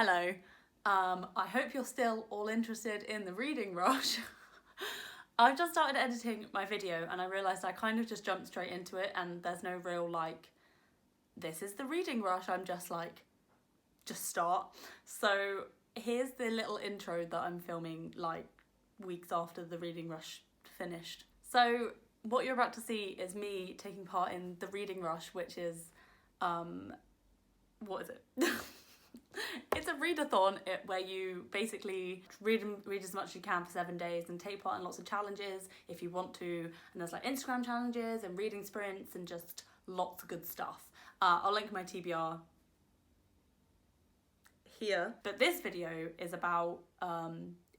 Hello. I hope you're still all interested in the reading rush. I've just started editing my video and I realised I kind of just jumped straight into it and there's no real this is the reading rush. I'm just just start. So here's the little intro that I'm filming weeks after the reading rush finished. So what you're about to see is me taking part in the reading rush, which is, what is it? It's a readathon where you basically read as much as you can for 7 days and take part in lots of challenges if you want to. And there's Instagram challenges and reading sprints and just lots of good stuff. I'll link my TBR here. But this video is about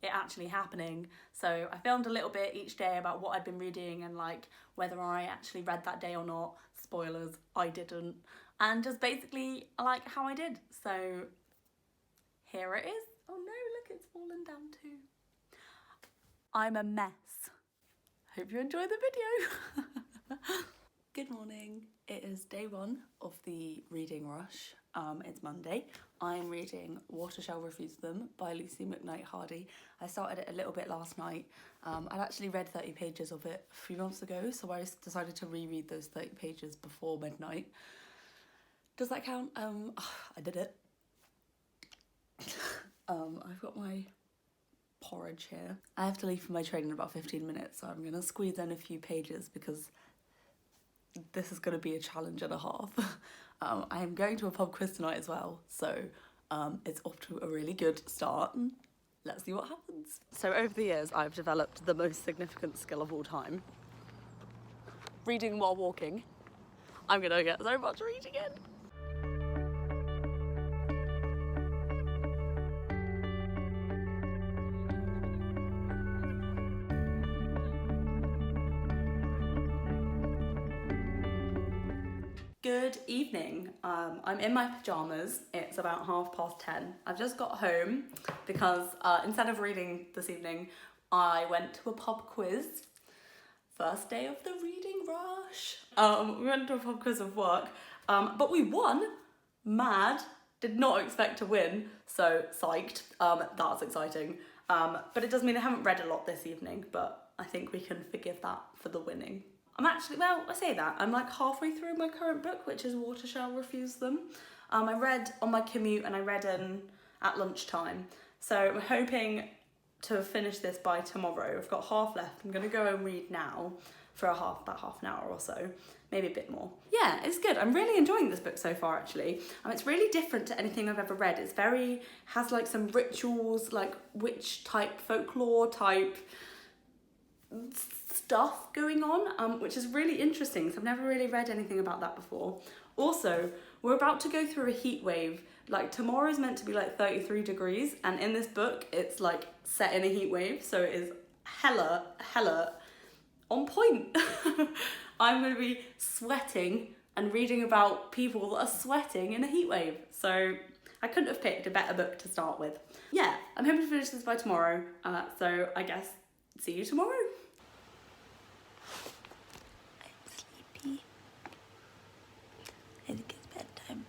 it actually happening. So I filmed a little bit each day about what I'd been reading and whether I actually read that day or not. Spoilers, I didn't. And just basically how I did. So here it is. Oh no, look, it's fallen down too. I'm a mess. Hope you enjoy the video. Good morning. It is day one of the reading rush. It's Monday. I'm reading Water Shall Refuse Them by Lucy McKnight Hardy. I started it a little bit last night. I'd actually read 30 pages of it a few months ago, so I decided to reread those 30 pages before midnight. Does that count? I did it. I've got my porridge here. I have to leave for my train in about 15 minutes, so I'm gonna squeeze in a few pages because this is gonna be a challenge and a half. I am going to a pub quiz tonight as well, so it's off to a really good start. Let's see what happens. So over the years, I've developed the most significant skill of all time. Reading while walking. I'm gonna get so much reading in. Good evening. I'm in my pyjamas. It's about 10:30. I've just got home because instead of reading this evening, I went to a pub quiz. First day of the reading rush. We went to a pub quiz of work, but we won. Mad. Did not expect to win, so psyched. That's exciting. But it does mean I haven't read a lot this evening, but I think we can forgive that for the winning. I'm actually, well, I say that, I'm halfway through my current book, which is Water Shall Refuse Them. I read on my commute and I read at lunchtime. So I'm hoping to finish this by tomorrow. I've got half left. I'm going to go and read now for about half an hour or so, maybe a bit more. Yeah, it's good. I'm really enjoying this book so far, actually. It's really different to anything I've ever read. It's has some rituals, witch type, folklore type stuff going on, which is really interesting. So I've never really read anything about that before. Also, we're about to go through a heat wave. Tomorrow's meant to be 33 degrees, and in this book it's set in a heat wave, so it is hella on point. I'm going to be sweating and reading about people that are sweating in a heat wave, so I couldn't have picked a better book to start with. Yeah, I'm hoping to finish this by tomorrow, so I guess see you tomorrow. I think it's bedtime.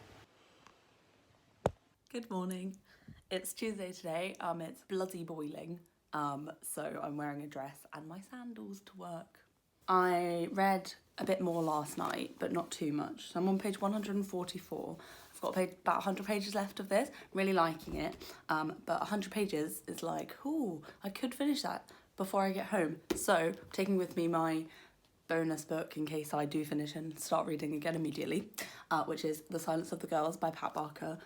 Good morning. It's Tuesday today. It's bloody boiling. So I'm wearing a dress and my sandals to work. I read a bit more last night, but not too much. So I'm on page 144. I've got about 100 pages left of this. I'm really liking it. But 100 pages is ooh, I could finish that before I get home. So I'm taking with me my bonus book in case I do finish and start reading again immediately, which is The Silence of the Girls by Pat Barker.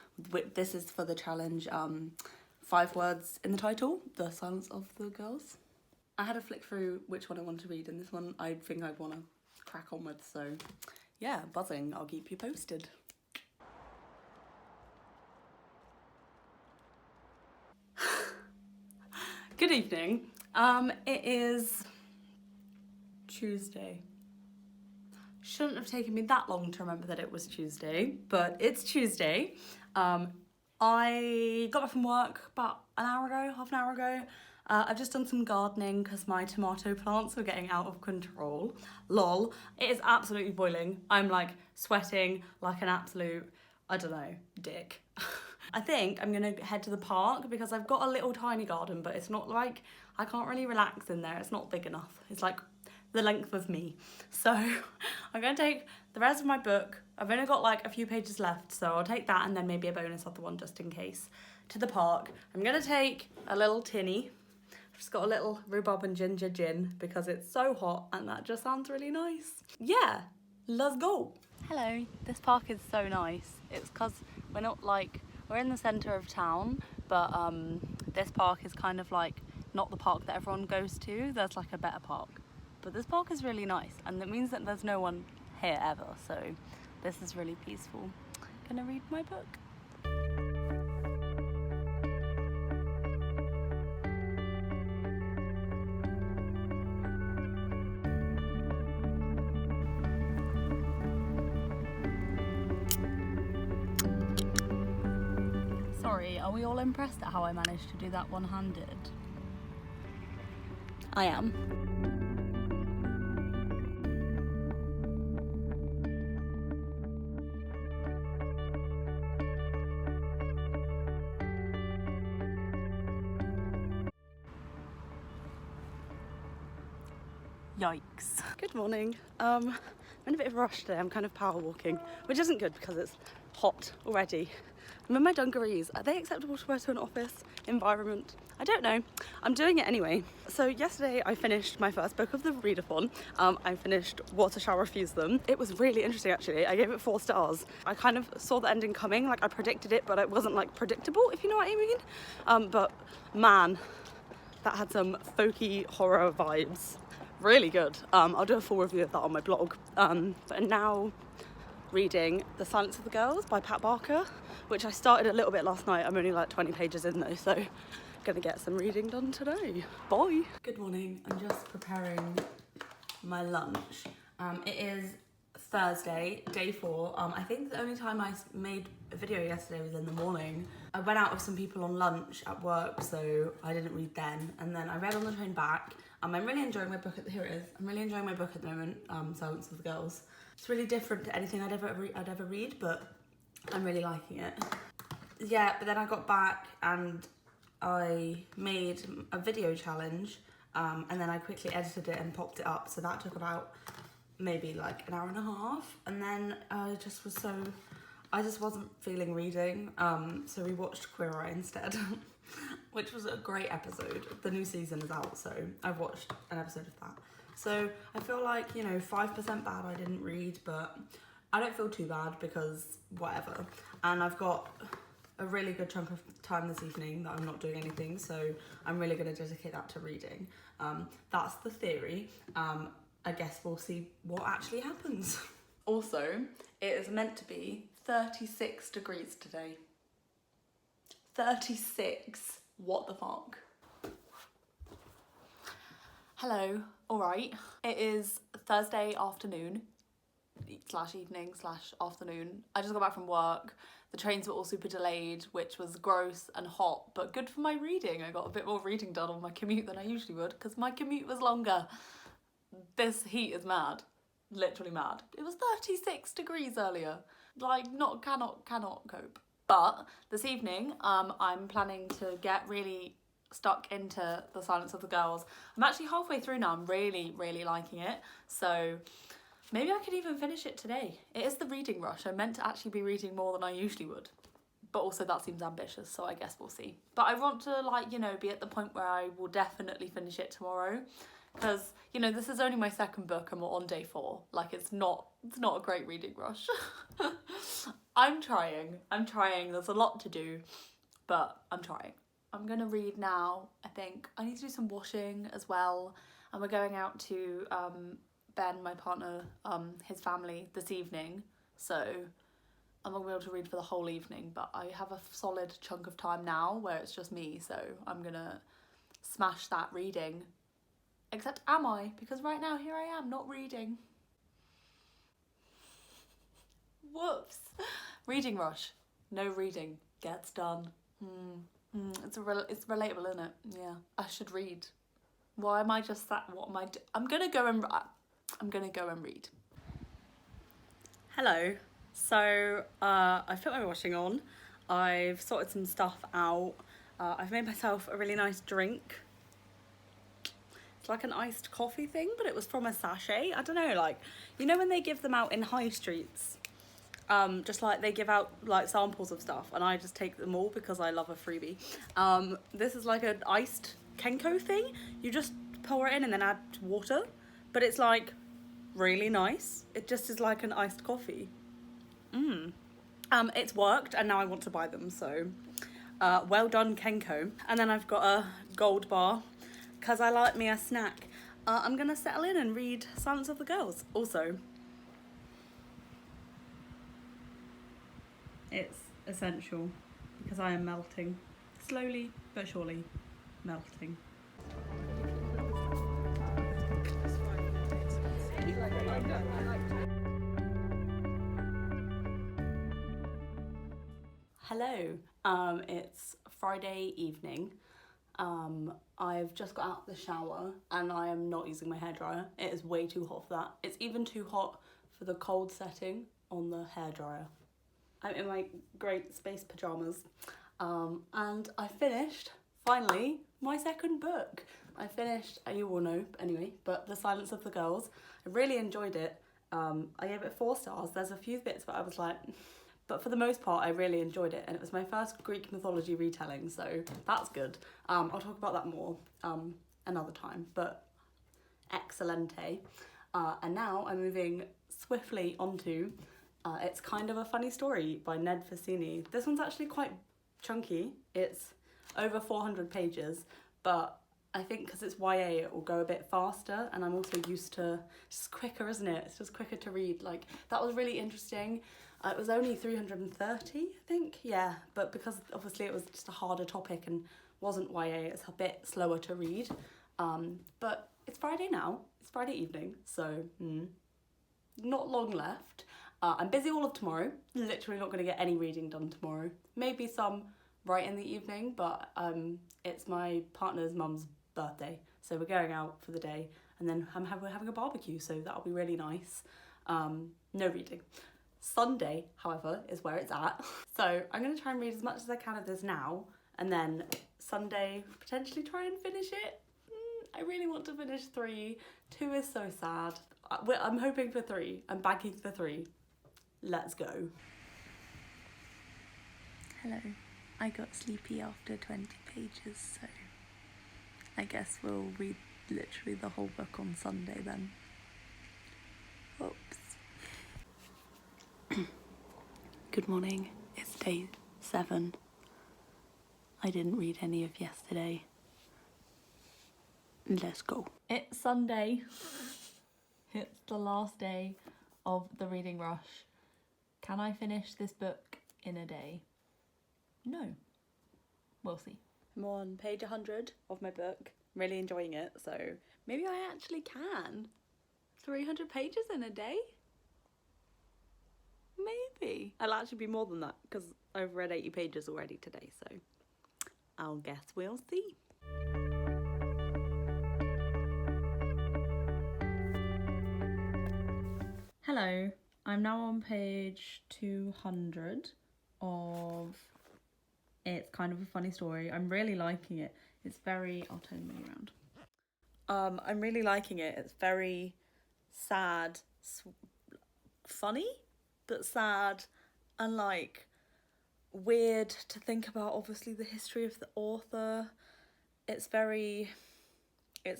This is for the challenge 5 words in the title, The Silence of the Girls. I had a flick through which one I wanted to read, and this one I think I'd want to crack on with, so yeah, buzzing. I'll keep you posted. Good evening. It is Tuesday. Shouldn't have taken me that long to remember that it was Tuesday, but it's Tuesday. I got back from work about half an hour ago. I've just done some gardening because my tomato plants were getting out of control. Lol. It is absolutely boiling. I'm sweating like an absolute, I don't know, dick. I think I'm gonna head to the park because I've got a little tiny garden, but it's not like, I can't really relax in there. It's not big enough. It's like the length of me. So I'm gonna take the rest of my book. I've only got like a few pages left, so I'll take that and then maybe a bonus other one just in case. To the park. I'm gonna take a little tinny. I've just got a little rhubarb and ginger gin because it's so hot and that just sounds really nice. Yeah, let's go. Hello, this park is so nice. It's because we're not like, we're in the centre of town, but this park is kind of like not the park that everyone goes to. There's like a better park. But this park is really nice and it means that there's no one here ever. So this is really peaceful. Gonna read my book. Sorry, are we all impressed at how I managed to do that one-handed? I am. Yikes. Good morning. I'm in a bit of a rush today. I'm kind of power walking, which isn't good because it's hot already. I'm in my dungarees. Are they acceptable to wear to an office environment? I don't know. I'm doing it anyway. So yesterday I finished my first book of the readathon. I finished Water Shall Refuse Them. It was really interesting actually. I gave it 4 stars. I kind of saw the ending coming, like I predicted it, but it wasn't like predictable, if you know what I mean. But man, that had some folky horror vibes. Really good. I'll do a full review of that on my blog. But now reading The Silence of the Girls by Pat Barker, which I started a little bit last night. I'm only like 20 pages in though, so gonna get some reading done today. Bye. Good morning. I'm just preparing my lunch. It is Thursday, day 4. I think the only time I made a video yesterday was in the morning. I went out with some people on lunch at work, so I didn't read then. And then I read on the train back. I'm really enjoying my book here it is. I'm really enjoying my book at the moment, Silence of the Girls. It's really different to anything I'd ever read, but I'm really liking it. Yeah, but then I got back and I made a video challenge, and then I quickly edited it and popped it up. So that took about maybe like an hour and a half. And then I just wasn't feeling reading. So we watched Queer Eye instead, which was a great episode. The new season is out, so I've watched an episode of that. So I feel like, 5% bad I didn't read, but I don't feel too bad because whatever. And I've got a really good chunk of time this evening that I'm not doing anything, so I'm really going to dedicate that to reading. That's the theory. I guess we'll see what actually happens. Also, it is meant to be 36 degrees today. 36. What the fuck? Hello. All right. It is Thursday afternoon / evening / afternoon. I just got back from work. The trains were all super delayed, which was gross and hot, but good for my reading. I got a bit more reading done on my commute than I usually would because my commute was longer. This heat is mad. Literally mad. It was 36 degrees earlier. Like, cannot cope. But this evening, I'm planning to get really stuck into The Silence of the Girls. I'm actually halfway through now. I'm really, really liking it. So maybe I could even finish it today. It is the reading rush. I'm meant to actually be reading more than I usually would. But also that seems ambitious, so I guess we'll see. But I want to, be at the point where I will definitely finish it tomorrow. Because, this is only my second book and we're on day 4. Like, it's not a great reading rush. I'm trying. There's a lot to do, but I'm trying. I'm going to read now, I think. I need to do some washing as well. And we're going out to Ben, my partner, his family this evening. So I'm not going to be able to read for the whole evening, but I have a solid chunk of time now where it's just me. So I'm going to smash that reading. Except am I? Because right now, here I am, not reading. Whoops. Reading rush. No reading. Gets done. It's relatable, isn't it? Yeah. I should read. Why am I just sat? What am I doing? I'm gonna go and read. Hello. So, I've put my washing on. I've sorted some stuff out. I've made myself a really nice drink. It's like an iced coffee thing, but it was from a sachet. I don't know, like, you know when they give them out in high streets? Just like they give out like samples of stuff and I just take them all because I love a freebie. This is like an iced Kenko thing. You just pour it in and then add water, but it's like really nice. It just is like an iced coffee. It's worked and now I want to buy them, so well done Kenko. And then I've got a gold bar because I like me a snack. I'm gonna settle in and read Silence of the Girls also. It's essential because I am melting. Slowly but surely melting. Hello, it's Friday evening. I've just got out of the shower and I am not using my hairdryer. It is way too hot for that. It's even too hot for the cold setting on the hairdryer. I'm in my great space pajamas, and I finished, finally, my second book. I finished, you all know anyway, but The Silence of the Girls. I really enjoyed it. I gave it 4 stars. There's a few bits where I was like, but for the most part, I really enjoyed it, and it was my first Greek mythology retelling, so that's good. I'll talk about that more another time, but excellente. And now I'm moving swiftly onto It's Kind of a Funny Story by Ned Vizzini. This one's actually quite chunky. It's over 400 pages, but I think because it's YA, it will go a bit faster, and I'm also used to, it's just quicker, isn't it? It's just quicker to read. Like, that was really interesting. It was only 330, I think, yeah, but because obviously it was just a harder topic and wasn't YA, it's a bit slower to read. But it's Friday now, it's Friday evening, so not long left. I'm busy all of tomorrow, literally not going to get any reading done tomorrow. Maybe some right in the evening, but it's my partner's mum's birthday, so we're going out for the day, and then we're having a barbecue, so that'll be really nice. No reading. Sunday, however, is where it's at. So I'm going to try and read as much as I can of this now, and then Sunday, potentially try and finish it. I really want to finish 3. 2 is so sad. I'm hoping for 3. I'm banking for 3. Let's go. Hello. I got sleepy after 20 pages, so I guess we'll read literally the whole book on Sunday then. Oops. Good morning. It's day 7. I didn't read any of yesterday. Let's go. It's Sunday. It's the last day of the reading rush. Can I finish this book in a day? No. We'll see. I'm on page 100 of my book. I'm really enjoying it, so maybe I actually can. 300 pages in a day? Maybe. I'll actually be more than that because I've read 80 pages already today, so I'll guess we'll see. Hello, I'm now on page 200 of It's Kind of a Funny Story. I'm really liking it. It's very, I'll turn me around. I'm really liking it. It's very sad, funny, but sad, and like weird to think about, obviously, the history of the author. It's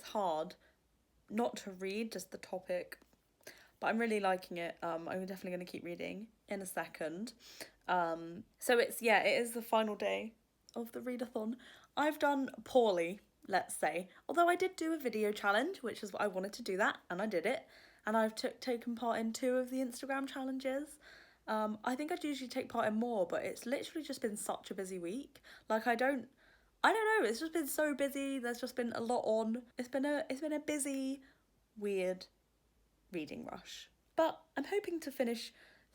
hard not to read, just the topic, but I'm really liking it. I'm definitely going to keep reading in a second. So it is the final day of the readathon. I've done poorly, let's say, although I did do a video challenge, which is what I wanted to do that, and I did it, and I've taken part in 2 of the Instagram challenges. I think I'd usually take part in more, but it's literally just been such a busy week. Like, I don't know, it's just been so busy. There's just been a lot on. It's been a busy, weird reading rush. But I'm hoping to finish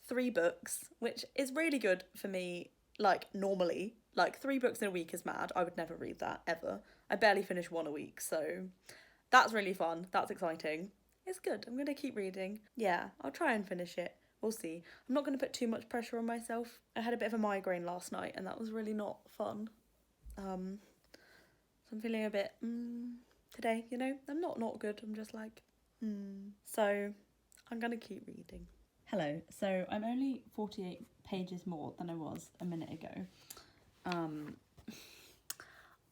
3 books, which is really good for me, like, normally. Like, 3 books in a week is mad. I would never read that, ever. I barely finish 1 a week, so that's really fun. That's exciting. It's good. I'm going to keep reading. Yeah, I'll try and finish it. we'll see. I'm not going to put too much pressure on myself. I had a bit of a migraine last night and that was really not fun. So I'm feeling a bit today, you know. I'm not good. I'm just like So I'm going to keep reading. Hello. So I'm only 48 pages more than I was a minute ago.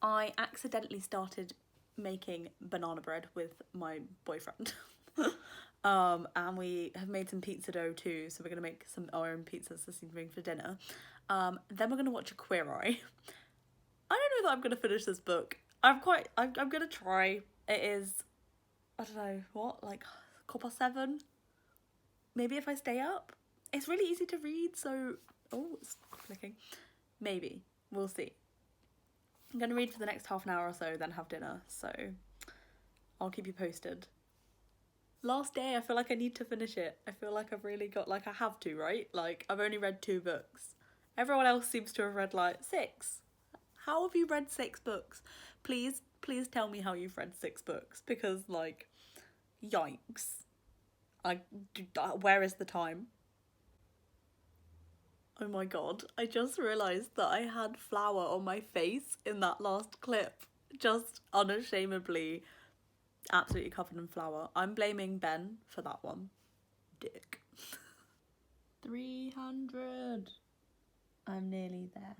I accidentally started making banana bread with my boyfriend. And we have made some pizza dough too, so we're gonna make our own pizzas this evening for dinner. Then we're gonna watch a Queer Eye. I don't know that I'm gonna finish this book. I'm gonna try. It is, I don't know, what, like 7:15? Maybe if I stay up. It's really easy to read, so, oh, it's clicking. Maybe, we'll see. I'm gonna read for the next half an hour or so, then have dinner, so I'll keep you posted. Last day, I feel like I need to finish it. I feel like I've really got, like, I have to, right? Like, I've only read 2 books. Everyone else seems to have read, like, 6. How have you read 6 books? Please tell me how you've read 6 books, because, like, yikes. Where is the time? Oh my god, I just realised that I had flour on my face in that last clip. Just unashamedly absolutely covered in flour. I'm blaming Ben for that one. Dick. 300. I'm nearly there.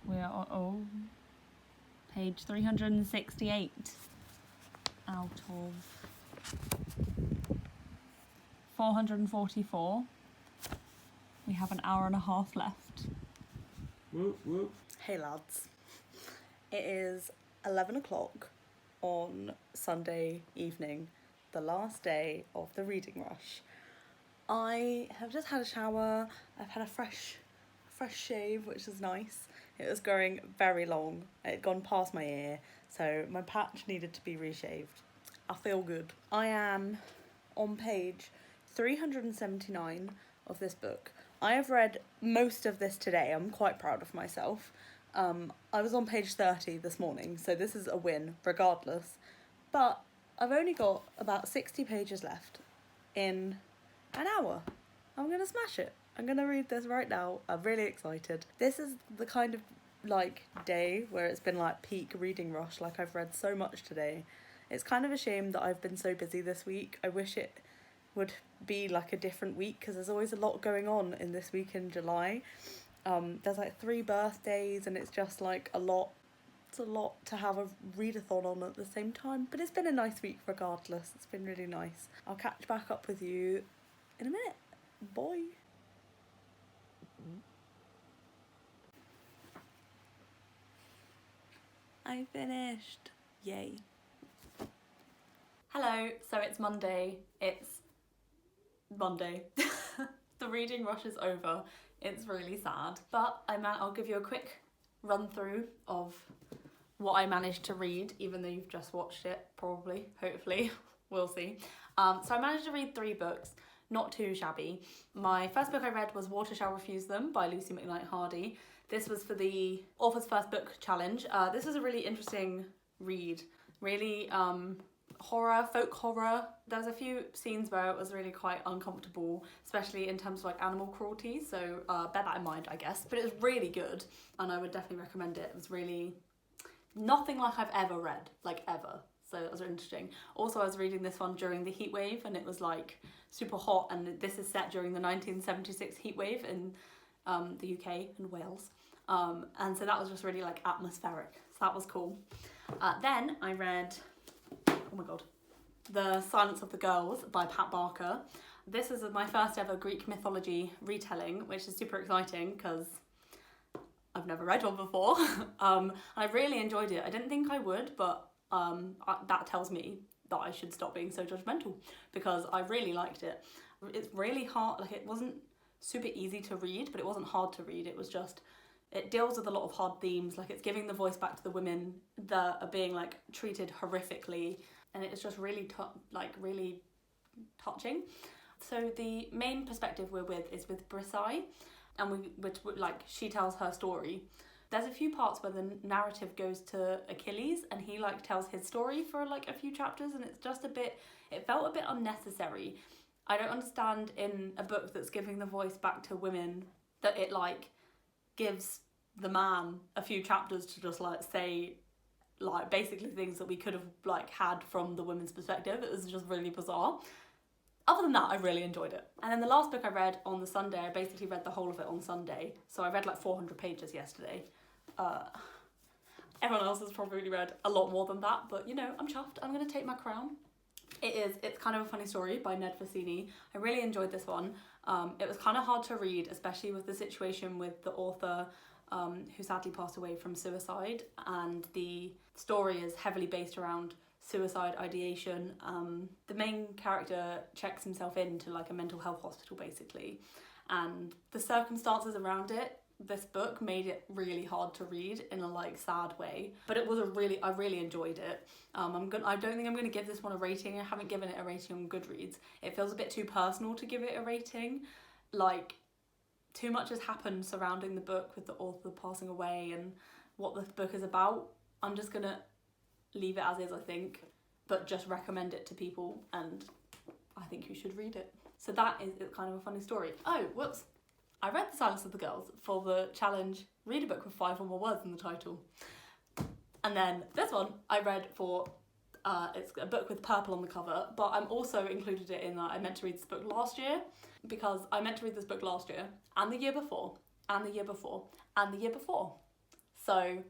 We are on page 368 out of 444. We have an hour and a half left. Whoop, whoop. Hey lads, it is 11 o'clock on Sunday evening, the last day of the reading rush. I have just had a shower. I've had a fresh shave, which is nice. It was growing very long. It had gone past my ear, so my patch needed to be reshaved. I feel good. I am on page 379 of this book. I have read most of this today. I'm quite proud of myself. I was on page 30 this morning, so this is a win regardless. But I've only got about 60 pages left in an hour. I'm going to smash it. I'm going to read this right now. I'm really excited. This is the kind of like day where it's been like peak reading rush. Like I've read so much today. It's kind of a shame that I've been so busy this week. I wish it would be like a different week because there's always a lot going on in this week in July. There's like 3 birthdays and it's just like a lot. It's a lot to have a readathon on at the same time, but it's been a nice week regardless. It's been really nice. I'll catch back up with you in a minute. Bye. I finished. Yay. Hello, so it's Monday. It's Monday. The reading rush is over. It's really sad, but I'll give you a quick run through of what I managed to read, even though you've just watched it, probably, hopefully, we'll see. So I managed to read 3 books, not too shabby. My first book I read was Water Shall Refuse Them by Lucy McKnight Hardy. This was for the Author's First Book Challenge. This was a really interesting read, really horror, folk horror. There's a few scenes where it was really quite uncomfortable, especially in terms of like animal cruelty, so bear that in mind, I guess. But it was really good, and I would definitely recommend it. It was really nothing like I've ever read, like ever. So it was interesting. Also, I was reading this one during the heat wave, and it was like super hot, and this is set during the 1976 heat wave in the UK and Wales. And so that was just really like atmospheric. So that was cool. Then I read, oh my god, The Silence of the Girls by Pat Barker. This is my first ever Greek mythology retelling, which is super exciting because I've never read one before. I really enjoyed it. I didn't think I would, but that tells me that I should stop being so judgmental because I really liked it. It's really hard, like it wasn't super easy to read, but it wasn't hard to read. It was just, it deals with a lot of hard themes, like it's giving the voice back to the women that are being like treated horrifically, and it's just really really touching. So the main perspective we're with is with Brisai, and she tells her story. There's a few parts where the narrative goes to Achilles and he like tells his story for like a few chapters, and it's just it felt a bit unnecessary. I don't understand in a book that's giving the voice back to women that it like gives the man a few chapters to just like say like basically things that we could have like had from the women's perspective. It was just really bizarre. Other than that, I really enjoyed it. And then the last book I read on the Sunday, I basically read the whole of it on Sunday. So I read like 400 pages yesterday. Everyone else has probably read a lot more than that, but you know, I'm chuffed. I'm going to take my crown. It's kind of a funny story by Ned Vizzini. I really enjoyed this one. It was kind of hard to read, especially with the situation with the author who sadly passed away from suicide, and the story is heavily based around suicide ideation. The main character checks himself into like a mental health hospital basically, and the circumstances around it, this book made it really hard to read in a like sad way, but it was I really enjoyed it. I don't think I'm gonna give this one a rating. I haven't given it a rating on Goodreads. It feels a bit too personal to give it a rating. Like, too much has happened surrounding the book with the author passing away and what the book is about. I'm just gonna leave it as is, I think, but just recommend it to people, and I think you should read it. So that is kind of a funny story. Oh, whoops. I read The Silence of the Girls for the challenge, read a book with 5 or more words in the title. And then this one I read for, it's a book with purple on the cover, but I'm also included it in that I meant to read this book last year, because I meant to read this book last year, and the year before, and the year before, and the year before. So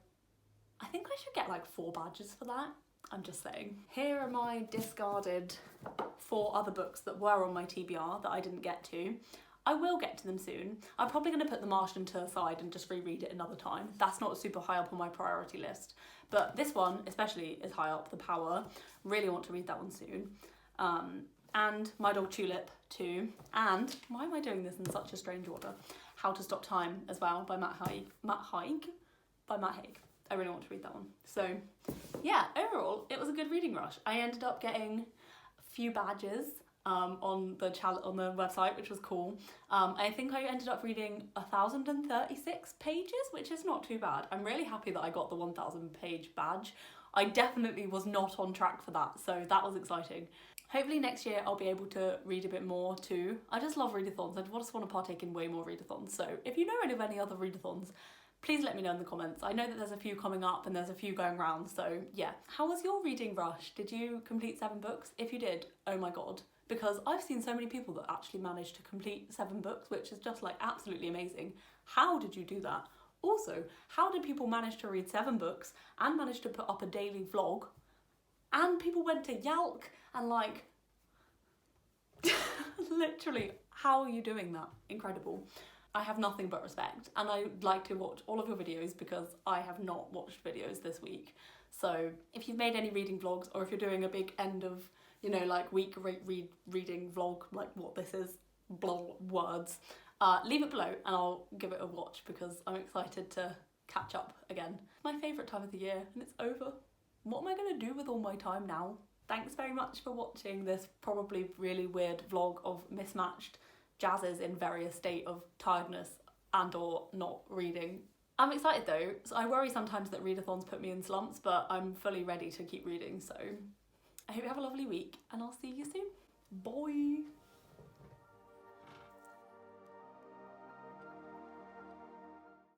I think I should get like 4 badges for that. I'm just saying. Here are my discarded 4 other books that were on my TBR that I didn't get to. I will get to them soon. I'm probably going to put The Martian to the side and just reread it another time. That's not super high up on my priority list. But this one especially is high up, The Power. Really want to read that one soon. And My Dog Tulip too. And, why am I doing this in such a strange order? How to Stop Time as well by Matt Haig. I really want to read that one. So yeah, overall it was a good reading rush. I ended up getting a few badges on the website, which was cool. I think I ended up reading 1,036 pages, which is not too bad. I'm really happy that I got the 1,000 page badge. I definitely was not on track for that, so that was exciting. Hopefully next year I'll be able to read a bit more too. I just love readathons. I just want to partake in way more readathons. So if you know of any other readathons, please let me know in the comments. I know that there's a few coming up and there's a few going around, so yeah. How was your reading rush? Did you complete 7 books? If you did, oh my god. Because I've seen so many people that actually managed to complete 7 books, which is just like absolutely amazing. How did you do that? Also, how did people manage to read 7 books and manage to put up a daily vlog? And people went to Yalk and like, literally, how are you doing that? Incredible. I have nothing but respect, and I'd like to watch all of your videos because I have not watched videos this week. So if you've made any reading vlogs, or if you're doing a big end of, you know, like week reading vlog, like what this is, words, leave it below and I'll give it a watch because I'm excited to catch up again. My favourite time of the year, and it's over. What am I going to do with all my time now? Thanks very much for watching this probably really weird vlog of mismatched jazzes in various state of tiredness and or not reading. I'm excited though, so I worry sometimes that readathons put me in slumps, but I'm fully ready to keep reading, so I hope you have a lovely week and I'll see you soon. Bye!